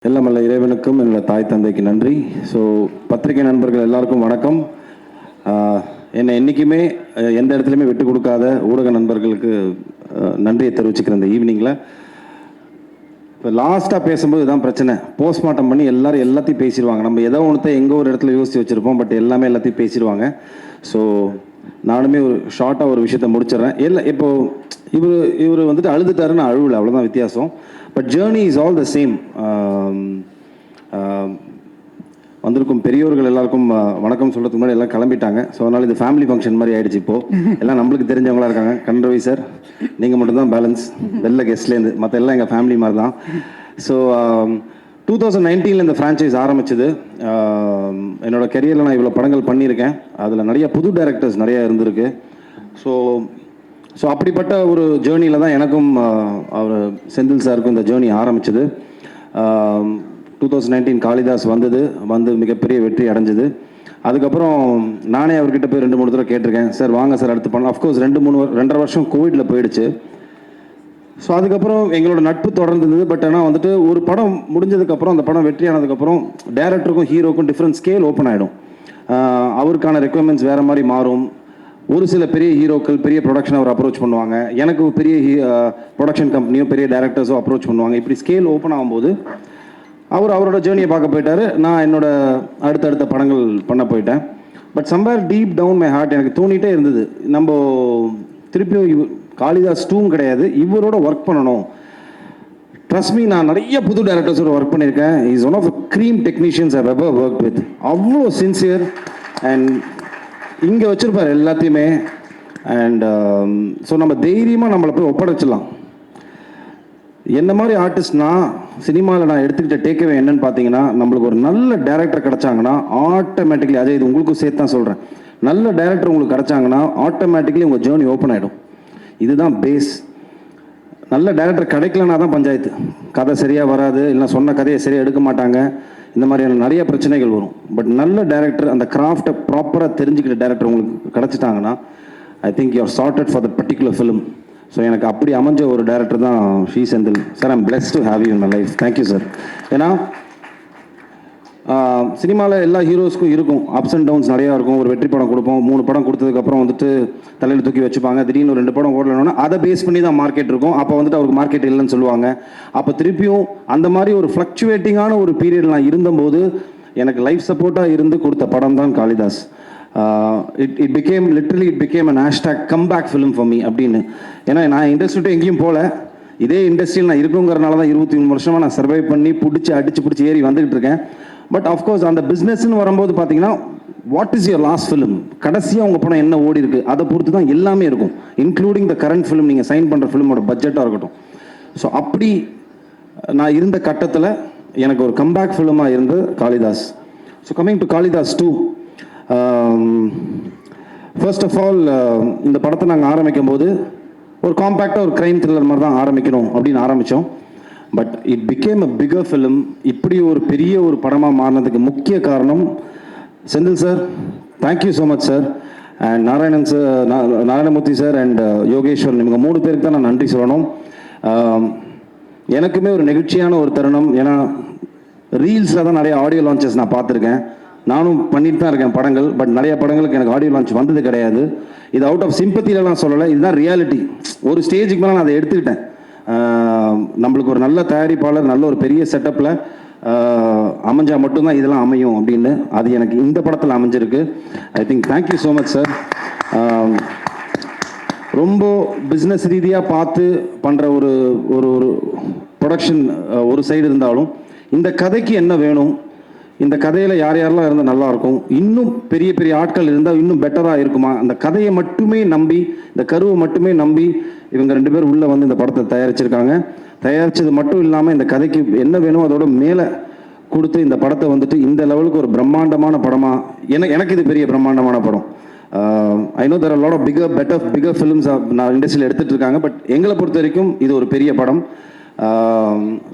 எல்லாமல்ல இறைவனுக்கும் என்னோட தாய் தந்தைக்கு நன்றி. ஸோ பத்திரிகை நண்பர்கள் எல்லாருக்கும் வணக்கம். என்னை என்றைக்குமே எந்த இடத்துலையுமே விட்டு கொடுக்காத ஊடக நண்பர்களுக்கு நன்றியை தெரிவிச்சுக்கிறேன். இந்த ஈவினிங்கில் இப்போ லாஸ்ட்டாக பேசும்போது இதுதான் பிரச்சனை. போஸ்ட்மார்ட்டம் பண்ணி எல்லாத்தையும் பேசிடுவாங்க. நம்ம ஏதோ ஒன்றத்தை எங்கே ஒரு இடத்துல யோசித்து வச்சுருப்போம், பட் எல்லாத்தையும் பேசிடுவாங்க. ஸோ நானுமே ஒரு ஷார்ட்டாக ஒரு விஷயத்தை முடிச்சிடறேன். இப்போது இவர் வந்துட்டு அழுதுட்டாருன்னு அழுவலை, அவ்வளோதான் வித்தியாசம். But journey is all the same. வந்திருக்கும் பெரியோர்கள் எல்லாருக்கும் வணக்கம் சொல்கிறதுக்கு முன்னாடி எல்லாம் கிளம்பிட்டாங்க. ஸோ அதனால் இது ஃபேமிலி ஃபங்க்ஷன் மாதிரி ஆகிடுச்சு. இப்போது எல்லாம் நம்மளுக்கு தெரிஞ்சவங்களா இருக்காங்க. கண்ரவி சார், நீங்கள் மட்டும்தான் பேலன்ஸ் வெளில கெஸ்ட்லேருந்து, மற்ற எல்லாம் எங்கள் ஃபேமிலி மாதிரி தான். ஸோ 2019 இந்த ஃப்ரான்ச்சைஸ் ஆரம்பிச்சது. என்னோட கெரியரில் நான் இவ்வளோ படங்கள் பண்ணியிருக்கேன். அதில் நிறைய புது டைரக்டர்ஸ் நிறையா இருந்திருக்கு. ஸோ அப்படிப்பட்ட ஒரு ஜேர்னியில் தான் எனக்கும் அவர் செந்தில் சாருக்கும் இந்த ஜேர்னி ஆரம்பிச்சது. 2019 காளிதாஸ் வந்து மிகப்பெரிய வெற்றி அடைஞ்சது. அதுக்கப்புறம் நானே அவர்கிட்ட போய் 2-3 தடவை கேட்டிருக்கேன், சார் வாங்க சார் அடுத்து பண்ணலாம். அஃப்கோர்ஸ் 2-2.5 வருஷம் கோவிடில் போயிடுச்சு. ஸோ அதுக்கப்புறம் எங்களோட நட்பு தொடர்ந்தது. பட் ஆனால் வந்துட்டு ஒரு படம் முடிஞ்சதுக்கப்புறம், அந்த படம் வெற்றி ஆனதுக்கப்புறம் டேரக்டருக்கும் ஹீரோக்கும் டிஃப்ரெண்ட் ஸ்கேல் ஓப்பன் ஆகிடும். அவருக்கான ரெக்குவயர்மெண்ட்ஸ் வேறு மாதிரி மாறும். ஒரு சில பெரிய ஹீரோக்கள் பெரிய ப்ரொடக்ஷன் அவர் அப்ரோச் பண்ணுவாங்க, எனக்கு பெரிய ப்ரொடக்ஷன் கம்பெனியோ பெரிய டேரக்டர்ஸோ அப்ரோச் பண்ணுவாங்க. இப்படி ஸ்கேல் ஓப்பன் ஆகும்போது அவரோட ஜேர்னியை பார்க்க போயிட்டாரு. நான் என்னோட அடுத்தடுத்த படங்கள் பண்ண போயிட்டேன். But somewhere deep down my heart எனக்கு தோணிகிட்டே இருந்தது, நம்ம திருப்பியும் காளிதாஸ் 2 கிடையாது, இவரோட ஒர்க் பண்ணணும். ட்ரஸ்ட் மீ, நான் நிறைய புது டேரக்டர்ஸோட ஒர்க் பண்ணியிருக்கேன். Is one of the cream technicians I ever work with. அவ்வளோ சின்சியர் அண்ட் இங்கே வச்சுருப்பார் எல்லாத்தையுமே. அண்ட் ஸோ நம்ம தைரியமாக நம்மளை போய் ஒப்படைச்சிடலாம். என்ன மாதிரி ஆர்டிஸ்ட்னா சினிமாவில் நான் எடுத்துக்கிட்ட டேக்அவே என்னன்னு பார்த்தீங்கன்னா, நம்மளுக்கு ஒரு நல்ல டேரக்டர் கிடச்சாங்கன்னா ஆட்டோமேட்டிக்லி, அதே இது உங்களுக்கும் சேர்த்து தான் சொல்கிறேன், நல்ல டேரக்டர் உங்களுக்கு கிடச்சாங்கன்னா ஆட்டோமேட்டிக்லி உங்கள் ஜேர்னி ஓப்பன் ஆகிடும். இதுதான் பேஸ். நல்ல டேரக்டர் கிடைக்கலனா தான் பஞ்சாயத்து. கதை சரியாக வராது, இல்லை சொன்ன கதையை சரியாக எடுக்க மாட்டாங்க, இந்த மாதிரியான நிறைய பிரச்சனைகள் வரும். பட் நல்ல டேரக்டர், அந்த கிராஃப்டை ப்ராப்பராக தெரிஞ்சுக்கிட்ட டேரக்டர் உங்களுக்கு கிடச்சிட்டாங்கன்னா I think you are charted for the particular film. So எனக்கு அப்படி அமைஞ்ச ஒரு டேரக்டர் தான் Shri Senthil sir. I'm blessed to have you in my life. Thank you sir. ஏன்னா சினிமாவில் எல்லா ஹீரோஸ்க்கும் இருக்கும் அப்ஸ் அண்ட் டவுன்ஸ் நிறையா இருக்கும். ஒரு வெற்றி படம் கொடுப்போம், 3 படம் கொடுத்ததுக்கப்புறம் வந்துட்டு தலையில் தூக்கி வச்சுப்பாங்க. திடீர்னு ஒரு 2 படம் ஓடலன்னா அதை பேஸ் பண்ணி தான் மார்க்கெட் இருக்கும். அப்போ வந்துட்டு அவருக்கு மார்க்கெட் இல்லைன்னு சொல்லுவாங்க. அப்போ திருப்பியும் அந்த மாதிரி ஒரு ஃப்ளக்சுவேட்டிங்கான ஒரு பீரியட் நான் இருந்தபோது எனக்கு லைஃப் சப்போர்ட்டாக இருந்து கொடுத்த படம் தான் Kalidas. It became an hashtag comeback film for me அப்படின்னு. ஏன்னா நான் இண்டஸ்ட்ரிட்டு எங்கேயும் போகல, இதே இண்டஸ்ட்ரியில் நான் இருக்குங்கிறனால தான் 23 வருஷமாக நான் சர்வை பண்ணி அடிச்சு ஏறி வந்துகிட்டு இருக்கேன். பட் ஆஃப்கோர்ஸ் அந்த பிஸ்னஸ்ன்னு வரும்போது பார்த்தீங்கன்னா, what is your last film, கடைசியாக உங்கள் படம் என்ன ஓடி இருக்குது, அதை பொறுத்து தான் எல்லாமே இருக்கும், இன்க்ளூடிங் த கரண்ட் ஃபிலிம், நீங்கள் சைன் பண்ணுற ஃபிலிமோட பட்ஜெட்டாக இருக்கட்டும். ஸோ அப்படி நான் இருந்த கட்டத்தில் எனக்கு ஒரு கம்பேக் ஃபிலிமாக இருந்து Kalidas. So coming to Kalidas 2, first of all இந்த படத்தை நாங்கள் ஆரம்பிக்கும் போது ஒரு காம்பேக்டாக ஒரு க்ரைம் த்ரில்லர் மாதிரி தான் ஆரம்பிக்கணும் அப்படின்னு ஆரம்பித்தோம். But it became a bigger film. இப்படி ஒரு பெரிய ஒரு படமாக மாறினதுக்கு முக்கிய காரணம் Senthil sir. Thank you so much sir. And Narayanamurthy sir and Yogeswaran, இவங்க 3 பேருக்கு தான் நான் நன்றி சொல்லணும். எனக்குமே ஒரு நெகிழ்ச்சியான ஒரு தருணம். ஏன்னா ரீல்ஸில் தான் நிறைய ஆடியோ லான்ச்சஸ் நான் பார்த்துருக்கேன், நானும் பண்ணிட்டு தான் இருக்கேன் படங்கள். பட் நிறைய படங்களுக்கு எனக்கு ஆடியோ லான்ச் வந்தது கிடையாது. இது அவுட் ஆஃப் சிம்பத்திலலாம் சொல்லலை, இதுதான் ரியாலிட்டி. ஒரு ஸ்டேஜுக்கு மேலே நான் அதை எடுத்துக்கிட்டேன். நம்மளுக்கு ஒரு நல்ல தயாரிப்பாளர், நல்ல ஒரு பெரிய செட்டப்பில் அமைஞ்சால் மட்டும்தான் இதெல்லாம் அமையும் அப்படின்னு. அது எனக்கு இந்த படத்தில் அமைஞ்சிருக்கு. I think thank you so much sir. ரொம்ப பிஸ்னஸ் ரீதியாக பார்த்து பண்ணுற ஒரு ஒரு ப்ரொடக்ஷன் ஒரு சைடு இருந்தாலும், இந்த கதைக்கு என்ன வேணும், இந்த கதையில் யாரெல்லாம் இருந்தால் நல்லாயிருக்கும், இன்னும் பெரிய பெரிய ஆட்கள் இருந்தால் இன்னும் பெட்டராக இருக்குமா, அந்த கதையை மட்டுமே நம்பி, இந்த கருவை மட்டுமே நம்பி இவங்க 2 பேர் உள்ளே வந்து இந்த படத்தை தயாரிச்சிருக்காங்க. தயாரித்தது மட்டும் இல்லாமல் இந்த கதைக்கு என்ன வேணும் அதோட மேலே கொடுத்து இந்த படத்தை வந்துட்டு இந்த லெவலுக்கு ஒரு பிரம்மாண்டமான படமாக, எனக்கு இது பெரிய பிரம்மாண்டமான படம். I know there are lot of bigger films நான் இண்டஸ்ட்ரியில் எடுத்துகிட்டு இருக்காங்க. பட் எங்களை பொறுத்த வரைக்கும் இது ஒரு பெரிய படம்.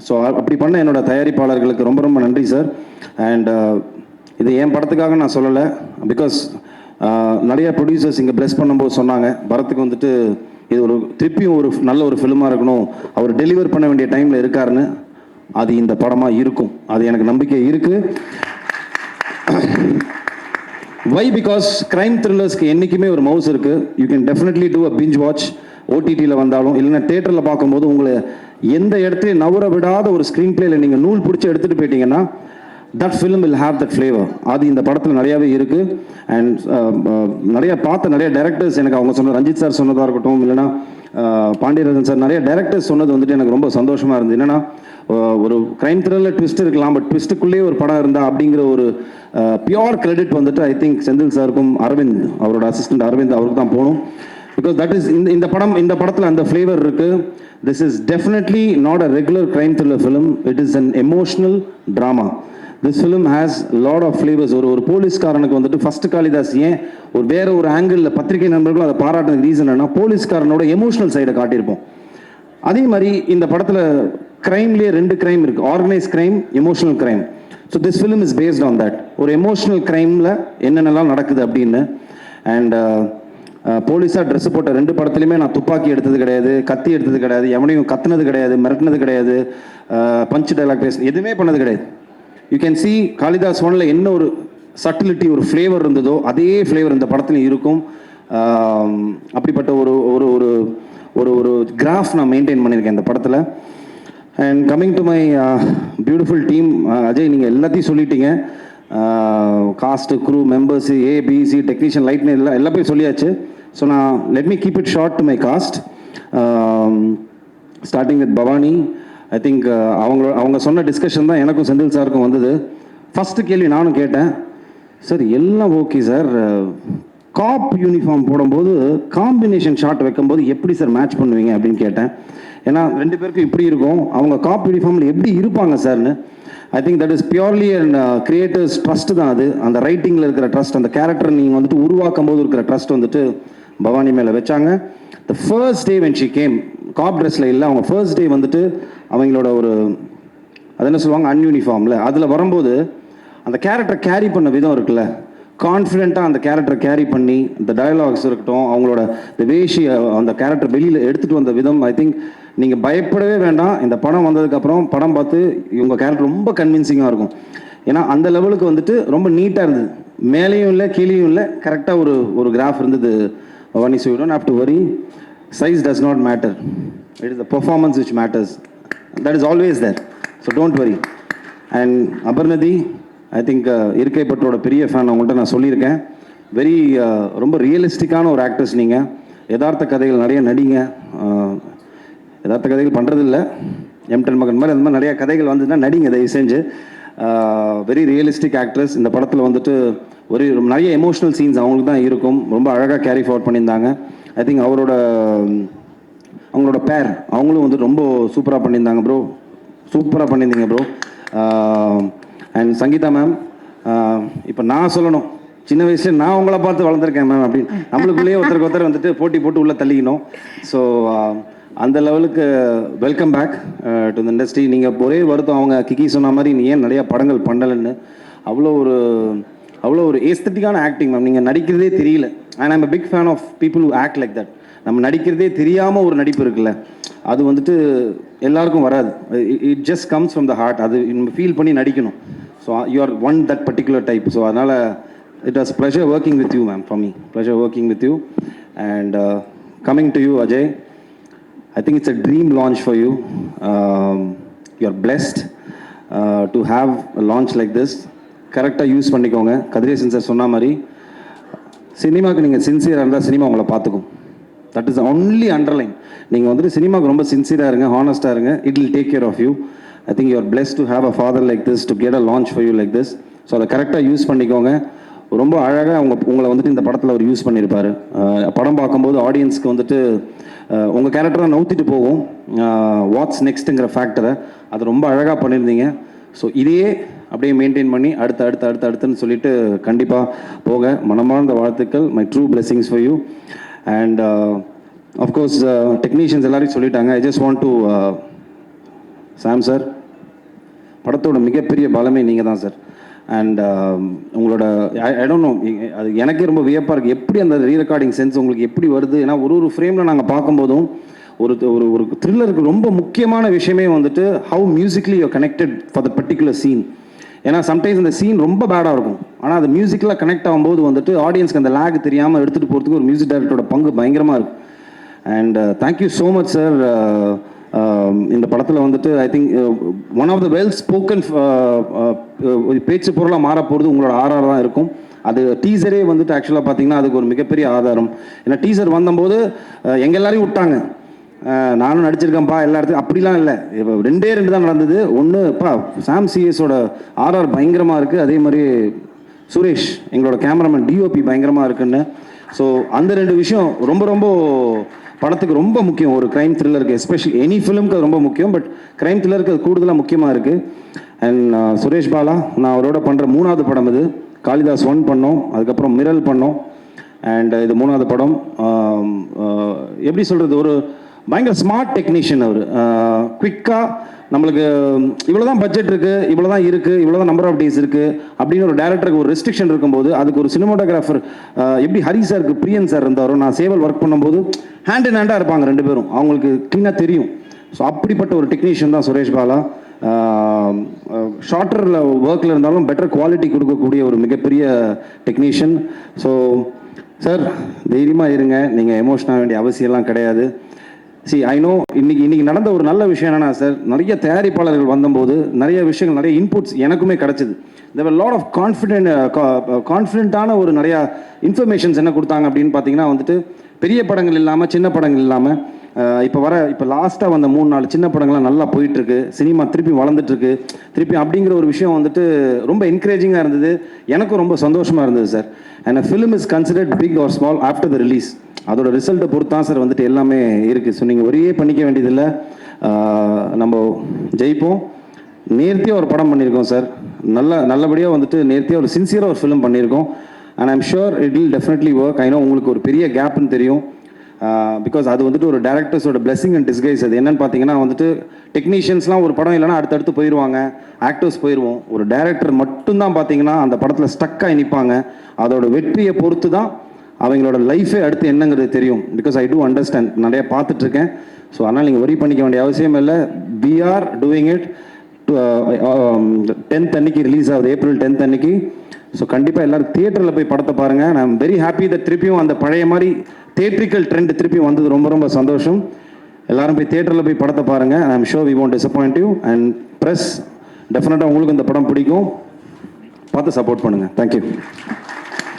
ஸோ அப்படி பண்ண என்னோட தயாரிப்பாளர்களுக்கு ரொம்ப ரொம்ப நன்றி சார். அண்ட் இது என் படத்துக்காக நான் சொல்லலை, பிகாஸ் நிறைய ப்ரொடியூசர்ஸ் இங்கே ப்ளஸ் பண்ணும்போது சொன்னாங்க, பரத்துக்கு வந்துட்டு இது திருப்பியும் ஒரு நல்ல ஒரு ஃபிலிமாக இருக்கணும், அவர் டெலிவர் பண்ண வேண்டிய டைமில் இருக்காருன்னு. அது இந்த படமாக இருக்கும். அது எனக்கு நம்பிக்கை இருக்குது. வை பிகாஸ் கிரைம் த்ரில்லர்ஸ்க்கு என்றைக்குமே ஒரு மவுஸ் இருக்குது. You can definitely do a binge watch. ஓடிடியில் வந்தாலும் இல்லைன்னா தேட்டரில் பார்க்கும்போது உங்களை எந்த இடத்துலையும் நவர விடாத ஒரு ஸ்க்ரீன் பிளேயில் நீங்கள் நூல் பிடிச்சி எடுத்துகிட்டு போயிட்டீங்கன்னா that film will have that flavour. அது இந்த படத்தில் நிறையாவே இருக்குது. அண்ட் நிறைய பார்த்த நிறைய டேரக்டர்ஸ் எனக்கு அவங்க சொன்ன ரஞ்சித் சார் சொன்னதாக இருக்கட்டும், இல்லைனா பாண்டியராஜன் சார், நிறைய டேரக்டர்ஸ் சொன்னது வந்துட்டு எனக்கு ரொம்ப சந்தோஷமாக இருந்தது. என்னென்னா ஒரு கிரைம் த்ரில்லர் ட்விஸ்ட் இருக்கலாம், பட் ட்விஸ்ட்டுக்குள்ளேயே ஒரு படம் இருந்தா அப்படிங்கிற ஒரு பியோர் கிரெடிட் வந்துட்டு ஐ திங்க் செந்தில் சாருக்கும் அரவிந்த், அவரோட அசிஸ்டன்ட் அரவிந்த், அவருக்கு தான் போகணும். பிகாஸ் தட் இஸ் இந்த படத்தில் அந்த ஃப்ளேவர் இருக்குது. This is definitely not a regular crime thriller film. It is an emotional drama. This film has lot of flavours. ஒரு போலீஸ்காரனுக்கு வந்துட்டு ஃபர்ஸ்ட் காளிதாஸ் ஏன் வேற ஒரு ஆங்கிளில் பத்திரிகை நண்பர்களும் அதை பாராட்டின ரீசன் என்ன, போலீஸ்காரனோட எமோஷனல் சைடை காட்டியிருப்போம். அதே மாதிரி இந்த படத்தில் கிரைம்லேயே 2 கிரைம் இருக்குது, organise crime, emotional crime. So this film is based on that. ஒரு எமோஷனல் கிரைமில் என்னென்னலாம் நடக்குது அப்படின்னு. அண்ட் போலீஸாக ட்ரெஸ் போட்ட 2 படத்துலையுமே நான் துப்பாக்கி எடுத்தது கிடையாது, கத்தி எடுத்தது கிடையாது, எவனையும் கத்துனது கிடையாது, மிரட்டினது கிடையாது, பஞ்ச் டைலாக் பேச எதுவுமே பண்ணது கிடையாது. யூ கேன் சி காளிதாஸ் ஒன்ல என்ன ஒரு சட்டிலிட்டி, ஒரு ஃப்ளேவர் இருந்ததோ அதே ஃப்ளேவர் இந்த படத்துலையும் இருக்கும். அப்படிப்பட்ட ஒரு ஒரு ஒரு ஒரு ஒரு கிராஃப் நான் மெயின்டைன் பண்ணியிருக்கேன் இந்த படத்தில். And coming to my beautiful team, Ajay நீங்கள் எல்லாத்தையும் சொல்லிட்டீங்க. Cast, crew, members, ABC, technician, லைட்னு எல்லாம் போய் சொல்லியாச்சு. ஸோ நான் let me keep it short to my cast. Starting with Bhavani. I think அவங்க சொன்ன டிஸ்கஷன் தான் எனக்கும் செந்தில் சாருக்கும் வந்தது. ஃபஸ்ட்டு கேள்வி நானும் கேட்டேன், சார் எல்லாம் ஓகே சார், காப் யூனிஃபார்ம் போடும்போது காம்பினேஷன் ஷாட் வைக்கும்போது எப்படி சார் மேட்ச் பண்ணுவீங்க அப்படின்னு கேட்டேன். ஏன்னா 2 பேருக்கும் இப்படி இருக்கும், அவங்க காப் யூனிஃபார்மில் எப்படி இருப்பாங்க சார்னு. I think that is purely and creators trust தான் அது. அந்த ரைட்டிங்கில் இருக்கிற ட்ரஸ்ட், அந்த கேரக்டர் நீங்கள் வந்துட்டு உருவாக்கும் போது இருக்கிற ட்ரஸ்ட் வந்துட்டு பவானி மேலே வச்சாங்க. The first day when she came, cop ட்ரெஸ்ஸில் இல்லை, அவங்க ஃபர்ஸ்ட் டே வந்துட்டு அவங்களோட ஒரு அது என்ன சொல்லுவாங்க அன்யூனிஃபார்மில், அதில் வரும்போது அந்த கேரக்டர் கேரி பண்ண விதம் இருக்குல்ல, கான்ஃபிடென்ட்டாக அந்த கேரக்டர் கேரி பண்ணி, இந்த டயலாக்ஸ் இருக்கட்டும், அவங்களோட இந்த வேஷி, அந்த கேரக்டர் வெளியில் எடுத்துகிட்டு வந்த விதம், ஐ திங்க் நீங்கள் பயப்படவே வேண்டாம். இந்த படம் வந்ததுக்கப்புறம் படம் பார்த்து இவங்க கேரக்டர் ரொம்ப கன்வின்சிங்காக இருக்கும். ஏன்னா அந்த லெவலுக்கு வந்துட்டு ரொம்ப நீட்டாக இருந்தது, மேலேயும் இல்லை கீழேயும் இல்லை, கரெக்டாக ஒரு கிராஃப் இருந்தது Bhavani. So you don't have to worry, size does not matter, it is the performance which matters, that is always there. So don't worry. And Aparnathi, I think இருக்கை பற்றோட பெரிய ஃபேன், அவங்கள்ட்ட நான் சொல்லியிருக்கேன். வெரி ரொம்ப ரியலிஸ்டிக்கான ஒரு ஆக்ட்ரஸ் நீங்கள். யதார்த்த கதைகள் நிறைய நடிங்க. யதார்த்த கதைகள் பண்ணுறதில்ல, எம்டன் மகன் மாதிரி அந்த மாதிரி நிறைய கதைகள் வந்ததுன்னா நடிங்க தயவு செஞ்சு. Very realistic actress. இந்த படத்தில் வந்துட்டு ஒரு நிறைய எமோஷ்னல் சீன்ஸ் அவங்களுக்கு தான் இருக்கும், ரொம்ப அழகாக கேரி ஃபார்வர்ட் பண்ணியிருந்தாங்க. ஐ திங்க் அவங்களோட பேர் அவங்களும் வந்து ரொம்ப சூப்பராக பண்ணியிருந்தாங்க ப்ரோ, சூப்பராக பண்ணியிருந்தீங்க ப்ரோ. அண்ட் சங்கீதா மேம், இப்போ நான் சொல்லணும், சின்ன வயசுல நான் உங்களை பார்த்து வளர்ந்துருக்கேன் மேம் அப்படின்னு நம்மளுக்குள்ளேயே ஒருத்தருக்கு வந்துட்டு போட்டி போட்டு உள்ளே தள்ளிக்கணும். ஸோ அந்த லெவலுக்கு welcome back to the industry. நீங்கள் ஒரே வருத்தம், அவங்க கிக்கி சொன்ன மாதிரி நீ ஏன் நிறையா படங்கள் பண்ணலைன்னு. அவ்வளோ ஒரு ஏஸ்தட்டிக்கான ஆக்டிங் மேம், நீங்கள் நடிக்கிறதே தெரியல. And I'm a big fan of people who act like that. நம்ம நடிக்கிறதே தெரியாமல் ஒரு நடிப்பு இருக்குல்ல, அது வந்துட்டு எல்லாருக்கும் வராது. It just comes from the heart. அது நம்ம ஃபீல் பண்ணி நடிக்கணும். So you are one that particular type. So அதனால் it was pleasure working with you ma'am, for me pleasure working with you. And coming to you Ajay, I think it's a dream launch for you. You are blessed to have a launch like this. கரெக்டாக use பண்ணிக்கோங்க. Kathiresan sir சொன்ன மாதிரி சினிமாவுக்கு நீங்கள் சின்சியராக இருந்தால் cinema உங்களை பார்த்துக்கும். That is only underline. நீங்கள் வந்துட்டு சினிமாவுக்கு ரொம்ப சின்சியராக இருங்க, ஹானஸ்ட்டாக இருங்க, it will take care of you. I think you are blessed to have a father like this, to get a launch for you like this. So அதை கரெக்டாக யூஸ் பண்ணிக்கோங்க. ரொம்ப அழகாக உங்களை வந்துட்டு இந்த படத்தில் அவர் யூஸ் பண்ணியிருப்பார். படம் பார்க்கும்போது ஆடியன்ஸ்க்கு வந்துட்டு உங்கள் கேரக்டரை நவுத்திட்டு போகும், வாட்ஸ் நெக்ஸ்ட்டுங்கிற ஃபேக்டரை அது ரொம்ப அழகாக பண்ணியிருந்தீங்க. ஸோ இதையே அப்படியே மெயின்டைன் பண்ணி அடுத்துன்னு சொல்லிட்டு கண்டிப்பாக போக மனமார்ந்த வாழ்த்துக்கள். My true blessings for you. And of course technicians எல்லாரையும் சொல்லிட்டாங்க. I just want to Sam sir, படத்தோட மிகப்பெரிய பலமே நீங்கள் தான் சார். அண்ட் உங்களோட ஐ டோன்ட் நோ, அது எனக்கே ரொம்ப வியப்பாக இருக்குது, எப்படி அந்த ரீரெக்கார்டிங் சென்ஸ் உங்களுக்கு எப்படி வருது. ஏன்னா ஒரு ஃப்ரேமில் நாங்கள் பார்க்கும்போதும் ஒரு ஒரு ஒரு த்ரில்லருக்கு ரொம்ப முக்கியமான விஷயமே வந்துட்டு how musically you connected for the particular scene. ஏன்னா சம்டைம்ஸ் இந்த சீன் ரொம்ப பேடாக இருக்கும், ஆனால் அது மியூசிக்கில் கனெக்ட் ஆகும்போது வந்துட்டு ஆடியன்ஸ்க்கு அந்த லேக் தெரியாமல் எடுத்துகிட்டு போகிறதுக்கு ஒரு மியூசிக் டைரக்டரோட பங்கு பயங்கரமாக இருக்கும். And thank you so much sir. இந்த படத்தில் வந்துட்டு I think one of the well spoken பேச்சு பொருளாக மாற போகிறது உங்களோட ஆர்ஆர் தான் இருக்கும். அது டீசரே வந்துட்டு ஆக்சுவலாக பார்த்தீங்கன்னா அதுக்கு ஒரு மிகப்பெரிய ஆதாரம். ஏன்னா டீசர் வந்தபோது எங்கள் எல்லாரையும் விட்டாங்க, நானும் நடிச்சிருக்கேன்ப்பா எல்லா இடத்துலையும், அப்படிலாம் இல்லை. இப்போ 2 தான் நடந்தது. ஒன்றுப்பா சாம் சிஎஸோட ஆர்ஆர் பயங்கரமாக இருக்குது, அதே மாதிரி சுரேஷ் எங்களோட கேமராமேன் டிஓபி பயங்கரமாக இருக்குன்னு. ஸோ அந்த 2 விஷயம் ரொம்ப ரொம்ப படத்துக்கு ரொம்ப முக்கியம். ஒரு க்ரைம் த்ரில்லருக்கு, எஸ்பெஷலி எனி ஃபிலிம்க்கு அது ரொம்ப முக்கியம், பட் க்ரைம் த்ரில்லருக்கு அது கூடுதலாக முக்கியமாக இருக்குது. அண்ட் சுரேஷ் பாலா நான் அவரோட பண்ணுற 3வது படம் இது. காளிதாஸ் 1 பண்ணோம், அதுக்கப்புறம் மிரல் பண்ணோம், அண்ட் இது 3வது படம். எப்படி சொல்கிறது, ஒரு பயங்கர ஸ்மார்ட் டெக்னீஷியன் அவர். குவிக்காக நம்மளுக்கு இவ்வளோ தான் பட்ஜெட் இருக்குது, இவ்வளோ தான் இருக்குது, இவ்வளோ தான் நம்பர் ஆஃப் டேஸ் இருக்குது அப்படின்னு ஒரு டேரக்டருக்கு ஒரு ரெஸ்ட்ரிக்ஷன் இருக்கும்போது அதுக்கு ஒரு சினிமாட்டோகிராஃபர் எப்படி ஹரி சாருக்கு பிரியன் சார் இருந்தாரோ, நான் சேவல் ஒர்க் பண்ணும்போது ஹேண்ட் இன் ஹேண்டாக இருப்பாங்க 2 பேரும், அவங்களுக்கு க்ளீனாக தெரியும். ஸோ அப்படிப்பட்ட ஒரு டெக்னீஷியன் தான் சுரேஷ் பாலா. ஷார்ட்டரில் ஒர்க்கில் இருந்தாலும் பெட்டர் குவாலிட்டி கொடுக்கக்கூடிய ஒரு மிகப்பெரிய டெக்னீஷியன். ஸோ சார் தைரியமாக இருங்க, நீங்கள் எமோஷனாக வேண்டிய அவசியம்லாம் கிடையாது. ஐ நோ இன்னைக்கு நடந்த ஒரு நல்ல விஷயம் என்னன்னா சார், நிறைய தயாரிப்பாளர்கள் வந்தபோது நிறைய விஷயங்கள், நிறைய இன்புட்ஸ் எனக்குமே கிடச்சிது. தேர் லாட் ஆஃப் கான்ஃபிடென்ட்டான ஒரு நிறையா இன்ஃபர்மேஷன்ஸ் என்ன கொடுத்தாங்க அப்படின்னு பார்த்தீங்கன்னா வந்துட்டு, பெரிய படங்கள் இல்லாமல் சின்ன படங்கள் இல்லாமல் இப்போ லாஸ்ட்டாக வந்த 3-4 சின்ன படங்கள்லாம் நல்லா போயிட்டுருக்கு, சினிமா திருப்பி வளர்ந்துட்டுருக்கு திருப்பி அப்படிங்கிற ஒரு விஷயம் வந்துட்டு ரொம்ப என்கரேஜிங்காக இருந்தது, எனக்கும் ரொம்ப சந்தோஷமாக இருந்தது sir. And film is considered big or small after the release. அதோட ரிசல்ட்டை பொறுத்து தான் சார் வந்துட்டு எல்லாமே இருக்குது. ஸோ நீங்கள் ஒரே பண்ணிக்க வேண்டியதில்லை, நம்ம ஜெயிப்போம். நேர்த்தியாக ஒரு படம் பண்ணியிருக்கோம் சார், நல்லபடியாக வந்துட்டு நேர்த்தியாக ஒரு சின்சியராக ஒரு ஃபிலிம் பண்ணியிருக்கோம். And I'm sure it will definitely work. I know உங்களுக்கு ஒரு பெரிய கேப்னு தெரியும், பிகாஸ் அது வந்துட்டு ஒரு டேரக்டர்ஸோட பிளெஸிங் அண்ட் டிஸ்கைஸ். அது என்னன்னு பார்த்தீங்கன்னா வந்துட்டு டெக்னீஷியன்ஸ்லாம் ஒரு படம் இல்லைனா அடுத்தடுத்து போயிடுவாங்க, ஆக்டர்ஸ் போயிடுவோம். ஒரு டேரக்டர் மட்டும்தான் பார்த்தீங்கன்னா அந்த படத்தில் ஸ்டக்காகி நிற்பாங்க. அதோட வெற்றியை பொறுத்து தான் அவங்களோட லைஃபே அடுத்து என்னங்கிறது தெரியும். பிகாஸ் ஐ டூ அண்டர்ஸ்டாண்ட், நிறைய பார்த்துட்ருக்கேன். ஸோ அதனால் நீங்கள் ஒரி பண்ணிக்க வேண்டிய அவசியம் இல்லை. We are doing it. 10th அன்னைக்கு ரிலீஸ் ஆகுது, April 10th அன்னைக்கு. ஸோ கண்டிப்பாக எல்லோரும் தியேட்டரில் போய் படத்தை பாருங்கள். நான் வெரி ஹாப்பி தட் திருப்பியும் அந்த பழைய மாதிரி தியேட்ரிக்கல் ட்ரெண்ட் திருப்பி வந்தது ரொம்ப ரொம்ப சந்தோஷம். எல்லாரும் போய் தியேட்டரில் போய் படத்தை பாருங்கள். I am sure we won't disappoint you. And press டெஃபினட்டாக உங்களுக்கு இந்த படம் பிடிக்கும், பார்த்து சப்போர்ட் பண்ணுங்கள். தேங்க்யூ.